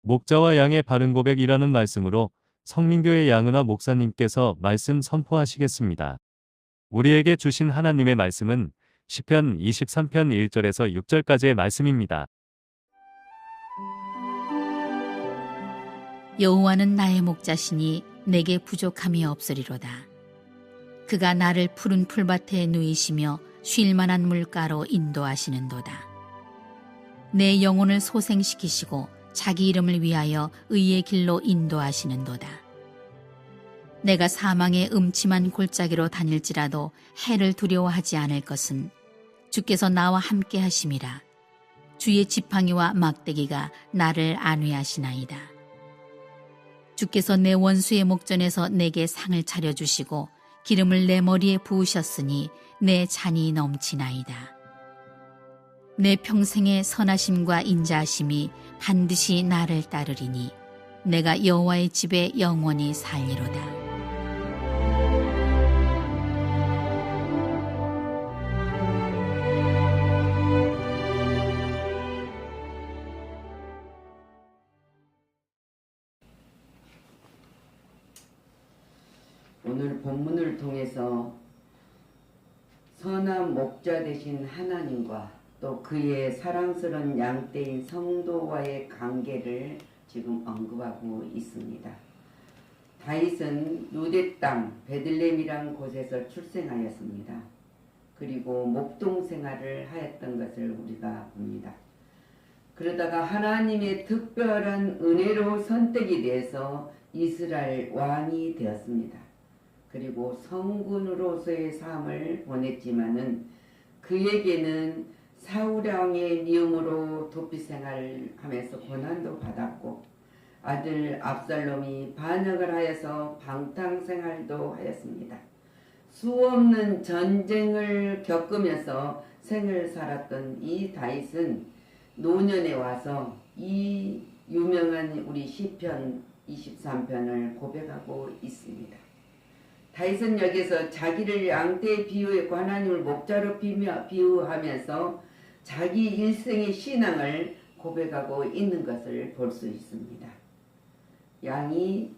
목자와 양의 바른 고백이라는 말씀으로 성민교회 양은아 목사님께서 말씀 선포하시겠습니다. 우리에게 주신 하나님의 말씀은 시편 23편 1절에서 6절까지의 말씀입니다. 여호와는 나의 목자시니 내게 부족함이 없으리로다. 그가 나를 푸른 풀밭에 누이시며 쉴 만한 물가로 인도하시는도다. 내 영혼을 소생시키시고 자기 이름을 위하여 의의 길로 인도하시는도다. 내가 사망의 음침한 골짜기로 다닐지라도 해를 두려워하지 않을 것은 주께서 나와 함께 하심이라. 주의 지팡이와 막대기가 나를 안위하시나이다. 주께서 내 원수의 목전에서 내게 상을 차려주시고 기름을 내 머리에 부으셨으니 내 잔이 넘치나이다. 내 평생의 선하심과 인자하심이 반드시 나를 따르리니 내가 여호와의 집에 영원히 살리로다. 오늘 본문을 통해서 선한 목자 되신 하나님과 또 그의 사랑스러운 양떼인 성도와의 관계를 지금 언급하고 있습니다. 다윗은 유대 땅 베들레헴이란 곳에서 출생하였습니다. 그리고 목동 생활을 하였던 것을 우리가 봅니다. 그러다가 하나님의 특별한 은혜로 선택이 되어서 이스라엘 왕이 되었습니다. 그리고 성군으로서의 삶을 보냈지만은 그에게는 사울왕의 미움으로 도피 생활을 하면서 고난도 받았고 아들 압살롬이 반역을 하여서 방탕 생활도 하였습니다. 수없는 전쟁을 겪으면서 생을 살았던 이 다윗은 노년에 와서 이 유명한 우리 시편 23편을 고백하고 있습니다. 다윗은 여기서 자기를 양떼에 비유했고 하나님을 목자로 비유하면서 자기 일생의 신앙을 고백하고 있는 것을 볼 수 있습니다. 양이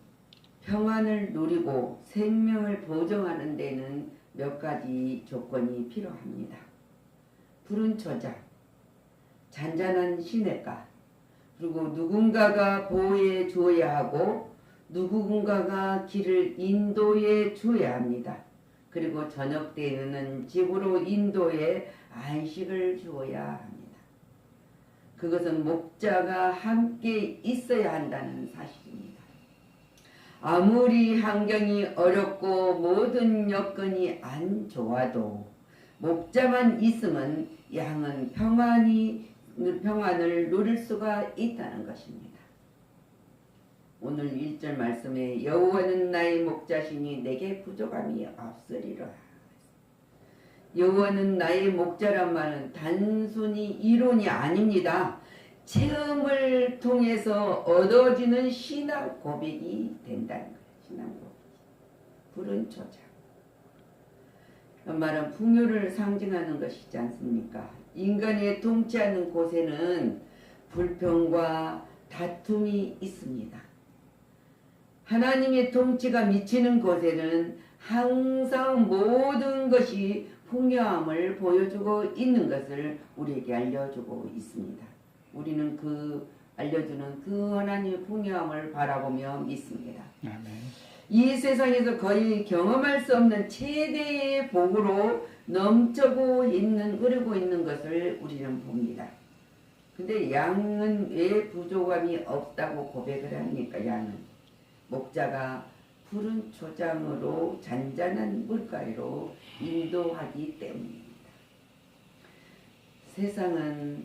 평안을 누리고 생명을 보정하는 데는 몇 가지 조건이 필요합니다. 푸른 초장, 잔잔한 시냇가, 그리고 누군가가 보호해 주어야 하고 누군가가 길을 인도해 주어야 합니다. 그리고 저녁 때에는 집으로 인도해 안식을 주어야 합니다. 그것은 목자가 함께 있어야 한다는 사실입니다. 아무리 환경이 어렵고 모든 여건이 안 좋아도 목자만 있으면 양은 평안을 누릴 수가 있다는 것입니다. 오늘 1절 말씀에 여호와는 나의 목자시니 내게 부족함이 없으리라. 여호와는 나의 목자란 말은 단순히 이론이 아닙니다. 체험을 통해서 얻어지는 신앙 고백이 된다는 거예요. 신앙 고백. 푸른 초장. 그 말은 풍요를 상징하는 것이지 않습니까? 인간의 통치 않는 곳에는 불평과 다툼이 있습니다. 하나님의 통치가 미치는 곳에는 항상 모든 것이 풍요함을 보여주고 있는 것을 우리에게 알려주고 있습니다. 우리는 알려주는 그 하나님의 풍요함을 바라보며 믿습니다. 아멘. 이 세상에서 거의 경험할 수 없는 최대의 복으로 넘쳐고 흐르고 있는 것을 우리는 봅니다. 근데 양은 왜 부족함이 없다고 고백을 합니까? 양은 목자가 푸른 초장으로 잔잔한 물가로 인도하기 때문입니다. 세상은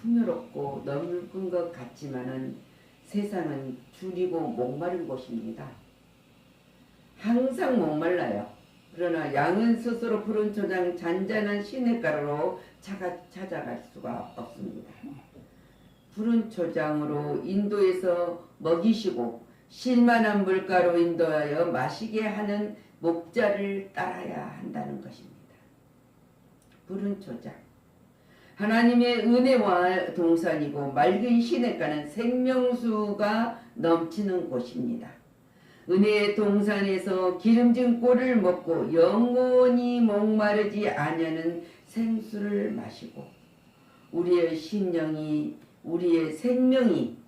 풍요롭고 넓은 것 같지만은 세상은 줄이고 목마른 곳입니다. 항상 목말라요. 그러나 양은 스스로 푸른 초장 잔잔한 시냇가로 찾아갈 수가 없습니다. 푸른 초장으로 인도해서 먹이시고 쉴만한 물가로 인도하여 마시게 하는 목자를 따라야 한다는 것입니다. 푸른 초장. 하나님의 은혜와 동산이고 맑은 시냇가는 생명수가 넘치는 곳입니다. 은혜의 동산에서 기름진 꼴을 먹고 영원히 목마르지 아니하는 생수를 마시고 우리의 심령이 우리의 생명이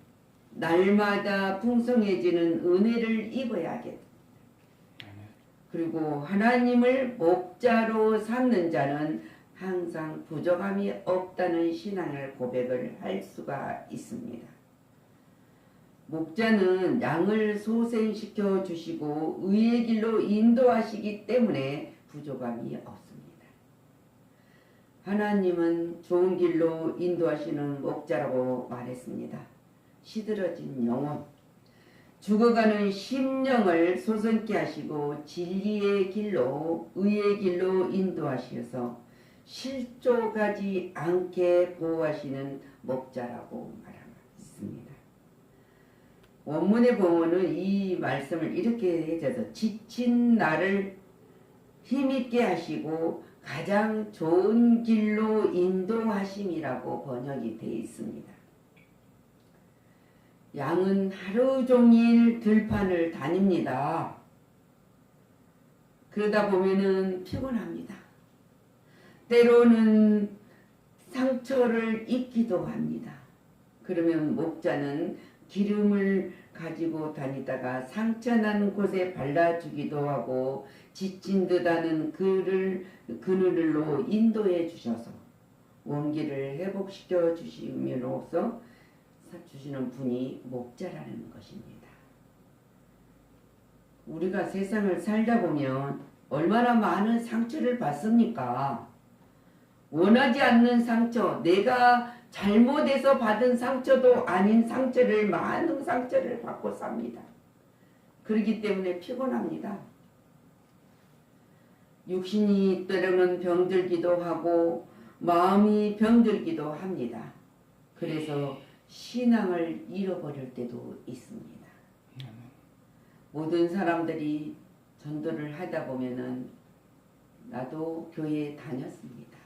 날마다 풍성해지는 은혜를 입어야겠다. 그리고 하나님을 목자로 삼는 자는 항상 부족함이 없다는 신앙을 고백을 할 수가 있습니다. 목자는 양을 소생시켜 주시고 의의 길로 인도하시기 때문에 부족함이 없습니다. 하나님은 좋은 길로 인도하시는 목자라고 말했습니다. 시들어진 영혼, 죽어가는 심령을 소생케 하시고 진리의 길로 의의 길로 인도하셔서 실족하지 않게 보호하시는 목자라고 말합니다. 원문의 본문은 이 말씀을 이렇게 해줘서 지친 나를 힘있게 하시고 가장 좋은 길로 인도하심이라고 번역이 되어 있습니다. 양은 하루 종일 들판을 다닙니다. 그러다 보면은 피곤합니다. 때로는 상처를 입기도 합니다. 그러면 목자는 기름을 가지고 다니다가 상처난 곳에 발라주기도 하고 지친 듯하는 그늘로 인도해 주셔서 원기를 회복시켜 주심으로써 주시는 분이 목자라는 것입니다. 우리가 세상을 살다 보면 얼마나 많은 상처를 받습니까? 원하지 않는 상처, 내가 잘못해서 받은 상처도 아닌 상처를 많은 상처를 받고 삽니다. 그렇기 때문에 피곤합니다. 육신이 때로는 병들기도 하고 마음이 병들기도 합니다. 그래서 신앙을 잃어버릴 때도 있습니다. 모든 사람들이 전도를 하다 보면은 나도 교회에 다녔습니다.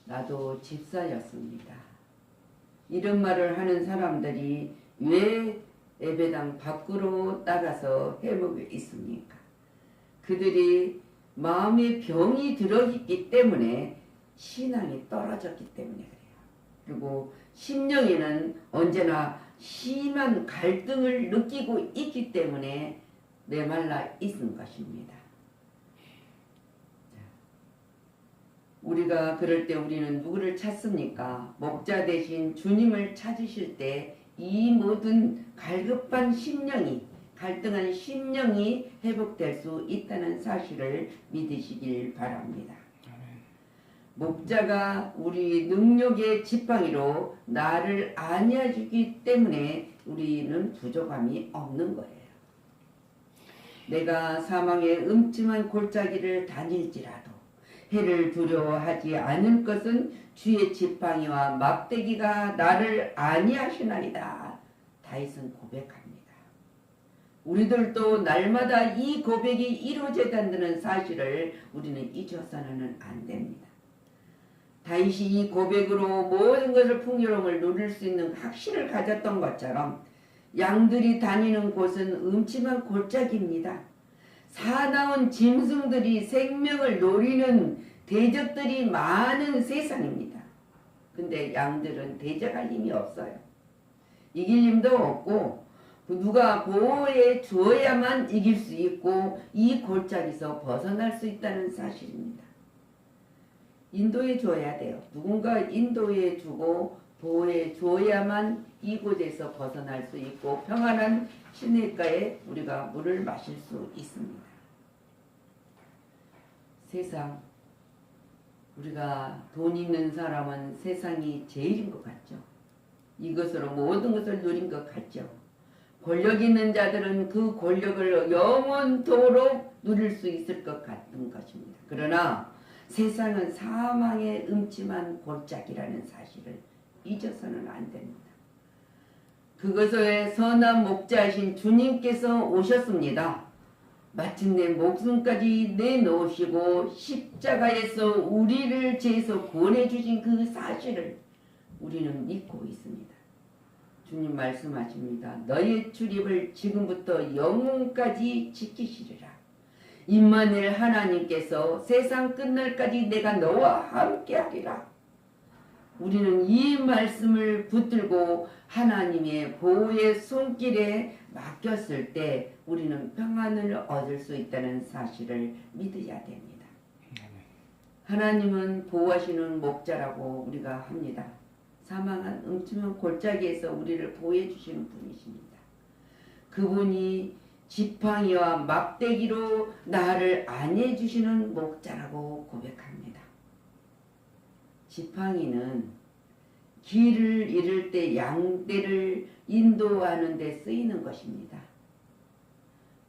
나도 집사였습니다. 이런 말을 하는 사람들이 왜 예배당 밖으로 나가서 해먹고 있습니까? 그들이 마음에 병이 들어있기 때문에 신앙이 떨어졌기 때문에 그래요. 그리고 심령에는 언제나 심한 갈등을 느끼고 있기 때문에 메말라 있는 것입니다. 우리가 그럴 때 우리는 누구를 찾습니까? 목자 대신 주님을 찾으실 때 이 모든 갈급한 심령이 갈등한 심령이 회복될 수 있다는 사실을 믿으시길 바랍니다. 목자가 우리 능력의 지팡이로 나를 안아주기 때문에 우리는 부족함이 없는 거예요. 내가 사망의 음침한 골짜기를 다닐지라도 해를 두려워하지 않을 것은 주의 지팡이와 막대기가 나를 안위하시나이다. 다윗은 고백합니다. 우리들도 날마다 이 고백이 이루어져야 된다는 사실을 우리는 잊어서는 안 됩니다. 다윗이 이 고백으로 모든 것을 풍요로움을 누릴 수 있는 확신을 가졌던 것처럼 양들이 다니는 곳은 음침한 골짜기입니다. 사나운 짐승들이 생명을 노리는 대적들이 많은 세상입니다. 근데 양들은 대적할 힘이 없어요. 이길 힘도 없고 누가 보호해 주어야만 이길 수 있고 이 골짜기에서 벗어날 수 있다는 사실입니다. 인도해 줘야 돼요. 누군가 인도해 주고 보호해 줘야만 이곳에서 벗어날 수 있고 평안한 시냇가에 우리가 물을 마실 수 있습니다. 세상, 우리가 돈 있는 사람은 세상이 제일인 것 같죠. 이것으로 모든 것을 누린 것 같죠. 권력 있는 자들은 그 권력을 영원토록 누릴 수 있을 것 같은 것입니다. 그러나 세상은 사망의 음침한 골짜기라는 사실을 잊어서는 안 됩니다. 그것에 선한 목자이신 주님께서 오셨습니다. 마침내 목숨까지 내놓으시고 십자가에서 우리를 죄에서 구원해주신 그 사실을 우리는 믿고 있습니다. 주님 말씀하십니다. 너의 출입을 지금부터 영원까지 지키시리라. 임마누엘 하나님께서 세상 끝날까지 내가 너와 함께하리라. 우리는 이 말씀을 붙들고 하나님의 보호의 손길에 맡겼을 때 우리는 평안을 얻을 수 있다는 사실을 믿어야 됩니다. 하나님은 보호하시는 목자라고 우리가 합니다. 사망한 음침한 골짜기에서 우리를 보호해 주시는 분이십니다. 그분이 지팡이와 막대기로 나를 안위해 주시는 목자라고 고백합니다. 지팡이는 길을 잃을 때 양떼를 인도하는 데 쓰이는 것입니다.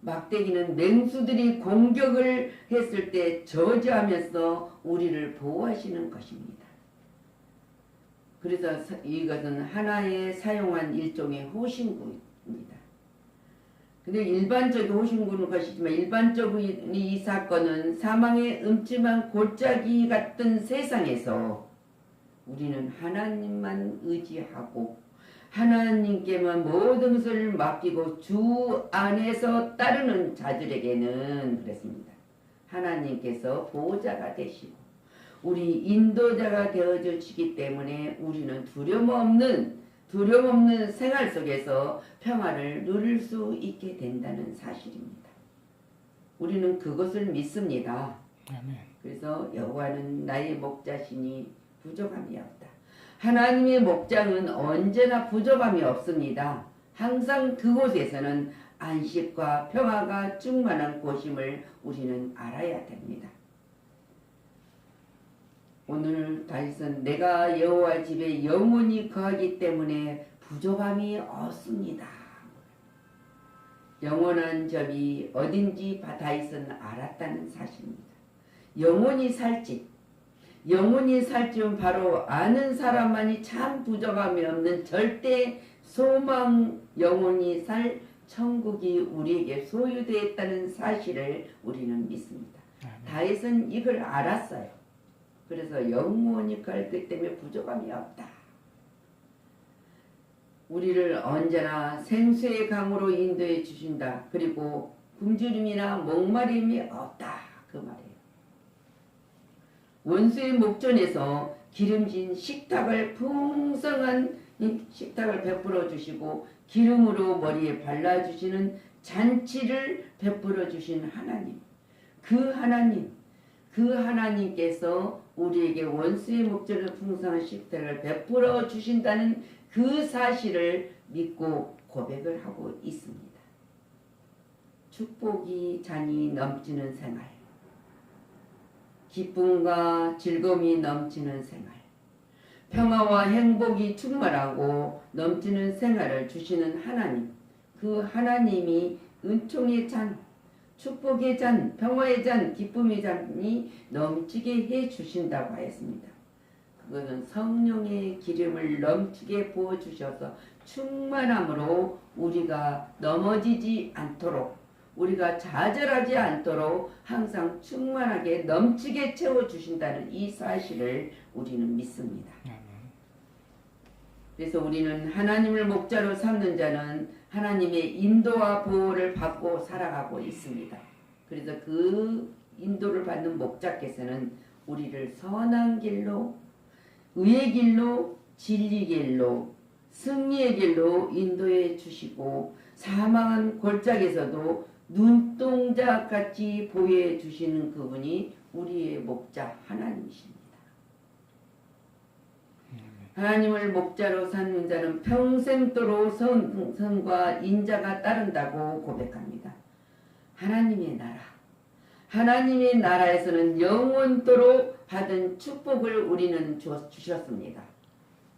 막대기는 맹수들이 공격을 했을 때 저지하면서 우리를 보호하시는 것입니다. 그래서 이것은 하나의 사용한 일종의 호신구입니다. 근데 일반적인 호신구는 것이지만 일반적으로 이 사건은 사망의 음침한 골짜기 같은 세상에서 우리는 하나님만 의지하고 하나님께만 모든 것을 맡기고 주 안에서 따르는 자들에게는 그랬습니다. 하나님께서 보호자가 되시고 우리 인도자가 되어주시기 때문에 우리는 두려움 없는 생활 속에서 평화를 누릴 수 있게 된다는 사실입니다. 우리는 그것을 믿습니다. 그래서 여호와는 나의 목자시니 부족함이 없다. 하나님의 목장은 언제나 부족함이 없습니다. 항상 그곳에서는 안식과 평화가 충만한 곳임을 우리는 알아야 됩니다. 오늘 다윗은 내가 여호와 집에 영원히 거하기 때문에 부족함이 없습니다. 영원한 집이 어딘지 다윗은 알았다는 사실입니다. 영원히 살지는 바로 아는 사람만이 참 부족함이 없는 절대 소망 영원히 살 천국이 우리에게 소유되었다는 사실을 우리는 믿습니다. 다윗은 이걸 알았어요. 그래서 영원히 갈기 때문에 부족함이 없다. 우리를 언제나 생수의 강으로 인도해 주신다. 그리고 굶주림이나 목마름이 없다. 그 말이에요. 원수의 목전에서 기름진 식탁을 풍성한 식탁을 베풀어 주시고 기름으로 머리에 발라주시는 잔치를 베풀어 주신 하나님. 그 하나님께서 우리에게 원수의 목전에 풍성한 식탁을 베풀어 주신다는 그 사실을 믿고 고백을 하고 있습니다. 축복이 잔이 넘치는 생활, 기쁨과 즐거움이 넘치는 생활, 평화와 행복이 충만하고 넘치는 생활을 주시는 하나님, 그 하나님이 은총의 잔, 축복의 잔, 평화의 잔, 기쁨의 잔이 넘치게 해 주신다고 하였습니다. 그것은 성령의 기름을 넘치게 부어주셔서 충만함으로 우리가 넘어지지 않도록, 우리가 좌절하지 않도록 항상 충만하게 넘치게 채워주신다는 이 사실을 우리는 믿습니다. 그래서 우리는 하나님을 목자로 삼는 자는 하나님의 인도와 보호를 받고 살아가고 있습니다. 그래서 그 인도를 받는 목자께서는 우리를 선한 길로, 의의 길로, 진리 길로, 승리의 길로 인도해 주시고 사망한 골짜기에서도 눈동자같이 보호해 주시는 그분이 우리의 목자 하나님이십니다. 하나님을 목자로 삼는 자는 평생도록 성과 인자가 따른다고 고백합니다. 하나님의 나라에서는 영원토록 받은 축복을 우리는 주셨습니다.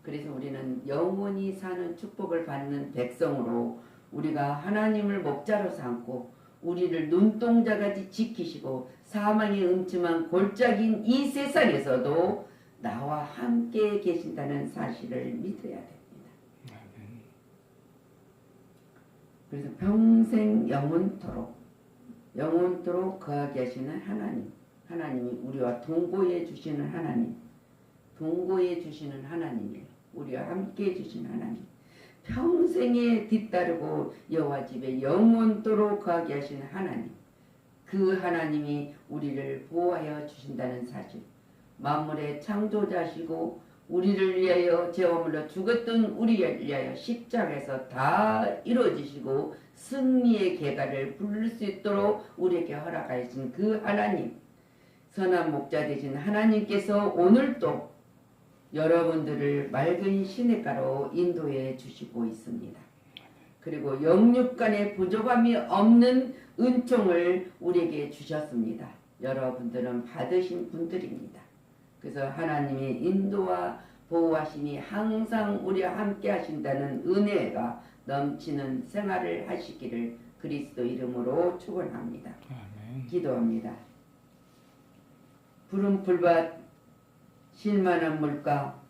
그래서 우리는 영원히 사는 축복을 받는 백성으로 우리가 하나님을 목자로 삼고 우리를 눈동자같이 지키시고 사망의 음침한 골짜기인 이 세상에서도 나와 함께 계신다는 사실을 믿어야 됩니다. 그래서 평생 영원토록 영원토록 거하게 하시는 하나님, 하나님이 우리와 동거해 주시는 하나님, 동거해 주시는 하나님이에요. 우리와 함께 해 주시는 하나님, 평생에 뒤따르고 여호와 집에 영원토록 거하게 하시는 하나님, 그 하나님이 우리를 보호하여 주신다는 사실, 만물의 창조자시고 우리를 위하여 제어물로 죽었던 우리를 위하여 십자가에서 다 이루어지시고 승리의 계가를 부를 수 있도록 우리에게 허락하신 그 하나님, 선한 목자 되신 하나님께서 오늘도 여러분들을 맑은 시냇가로 인도해 주시고 있습니다. 그리고 영육간의 부족함이 없는 은총을 우리에게 주셨습니다. 여러분들은 받으신 분들입니다. 그래서 하나님의 인도와 보호하심이 항상 우리와 함께 하신다는 은혜가 넘치는 생활을 하시기를 그리스도 이름으로 축원합니다. 아멘. 기도합니다. 푸른 풀밭, 쉴만한 물가,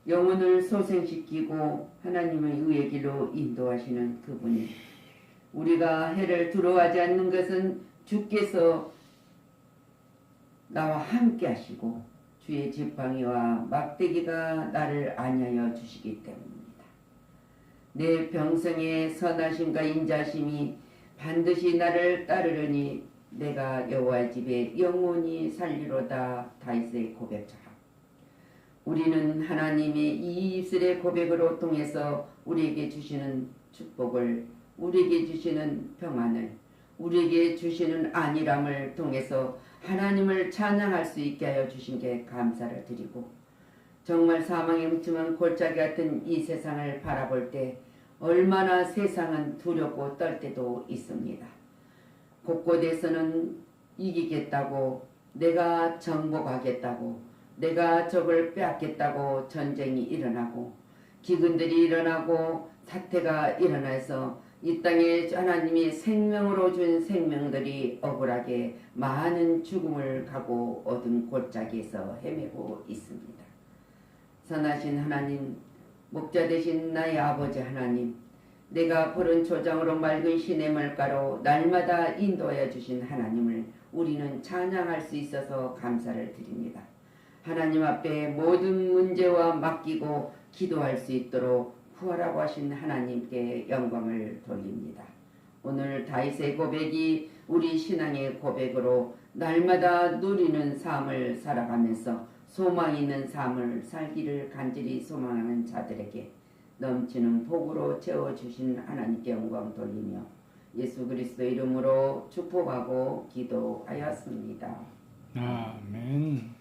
영혼을 소생시키고 하나님의 의의 길로 인도하시는 그분이, 우리가 해를 두려워하지 않는 것은 주께서 나와 함께 하시고 주의 지팡이와 막대기가 나를 안위하여 주시기 때문입니다. 내 평생의 선하심과 인자심이 반드시 나를 따르려니 내가 여호와의 집에 영원히 살리로다. 다윗의 고백처럼 우리는 하나님의 이 입술의 고백으로 통해서 우리에게 주시는 축복을, 우리에게 주시는 평안을, 우리에게 주시는 안일함을 통해서 하나님을 찬양할 수 있게 하여 주신 게 감사를 드리고, 정말 사망의 음침한 골짜기 같은 이 세상을 바라볼 때 얼마나 세상은 두렵고 떨 때도 있습니다. 곳곳에서는 이기겠다고, 내가 정복하겠다고, 내가 적을 빼앗겠다고 전쟁이 일어나고 기근들이 일어나고 사태가 일어나서 이 땅에 하나님이 생명으로 준 생명들이 억울하게 많은 죽음을 가고 어두운 골짜기에서 헤매고 있습니다. 선하신 하나님, 목자 되신 나의 아버지 하나님, 내가 푸른 초장으로 맑은 시냇물가로 날마다 인도하여 주신 하나님을 우리는 찬양할 수 있어서 감사를 드립니다. 하나님 앞에 모든 문제와 맡기고 기도할 수 있도록 구하라고 하신 하나님께 영광을 돌립니다. 오늘 다윗의 고백이 우리 신앙의 고백으로 날마다 누리는 삶을 살아가면서 소망 있는 삶을 살기를 간절히 소망하는 자들에게 넘치는 복으로 채워주신 하나님께 영광 돌리며 예수 그리스도 이름으로 축복하고 기도하였습니다. 아멘.